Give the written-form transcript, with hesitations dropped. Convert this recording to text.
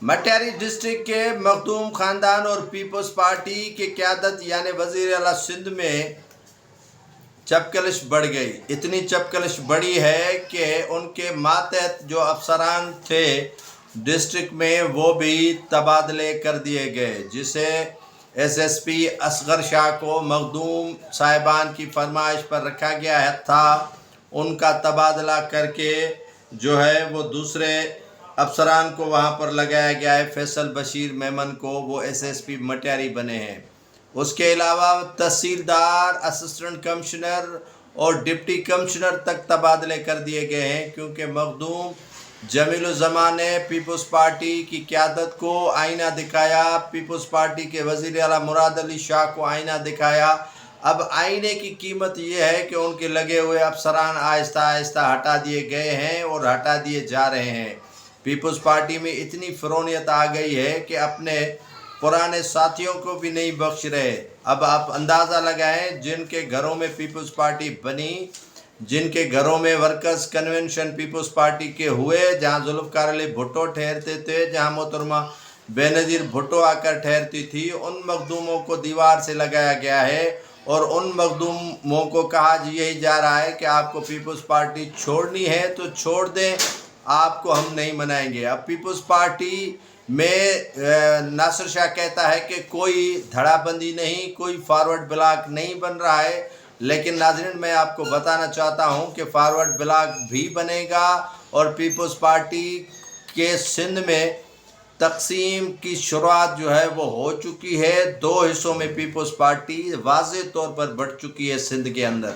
Matiari district کے مخدوم خاندان اور پیپلز پارٹی کی قیادت یعنی وزیر اعلیٰ سندھ میں چپکلش بڑھ گئی. اتنی چپکلش بڑھی ہے کہ ان کے ماتحت جو افسران تھے ڈسٹرکٹ میں وہ بھی تبادلے کر دیے گئے، جسے ایس ایس پی اصغر شاہ کو مخدوم صاحبان کی فرمائش پر رکھا گیا تھا. ان کا تبادلہ کر کے جو ہے وہ دوسرے افسران کو وہاں پر لگایا گیا ہے. فیصل بشیر میمن کو وہ ایس ایس پی مٹیاری بنے ہیں. اس کے علاوہ تحصیلدار، اسسٹنٹ کمشنر اور ڈپٹی کمشنر تک تبادلے کر دیے گئے ہیں، کیونکہ مخدوم جمیل الزمان نے پیپلز پارٹی کی قیادت کو آئینہ دکھایا. پیپلز پارٹی کے وزیر اعلیٰ مراد علی شاہ کو آئینہ دکھایا. اب آئینے کی قیمت یہ ہے کہ ان کے لگے ہوئے افسران آہستہ آہستہ ہٹا دیے گئے ہیں اور ہٹا دیے جا رہے ہیں. پیپلز پارٹی میں اتنی فرونیت آ گئی ہے کہ اپنے پرانے ساتھیوں کو بھی نہیں بخش رہے. اب آپ اندازہ لگائیں، جن کے گھروں میں پیپلز پارٹی بنی، جن کے گھروں میں ورکرز کنونشن پیپلز پارٹی کے ہوئے، جہاں ذوالفقار علی بھٹو ٹھہرتے تھے، جہاں محترمہ بے نظیر بھٹو آ کر ٹھہرتی تھی، ان مخدوموں کو دیوار سے لگایا گیا ہے اور ان مخدوموں کو کہا یہی جا رہا ہے کہ آپ کو پیپلز پارٹی چھوڑنی ہے تو چھوڑ دیں، آپ کو ہم نہیں منائیں گے. اب پیپلز پارٹی میں ناصر شاہ کہتا ہے کہ کوئی دھڑا بندی نہیں، کوئی فارورڈ بلاک نہیں بن رہا ہے، لیکن ناظرین میں آپ کو بتانا چاہتا ہوں کہ فارورڈ بلاک بھی بنے گا اور پیپلز پارٹی کے سندھ میں تقسیم کی شروعات جو ہے وہ ہو چکی ہے. 2 حصوں میں پیپلز پارٹی واضح طور پر بٹ چکی ہے سندھ کے اندر.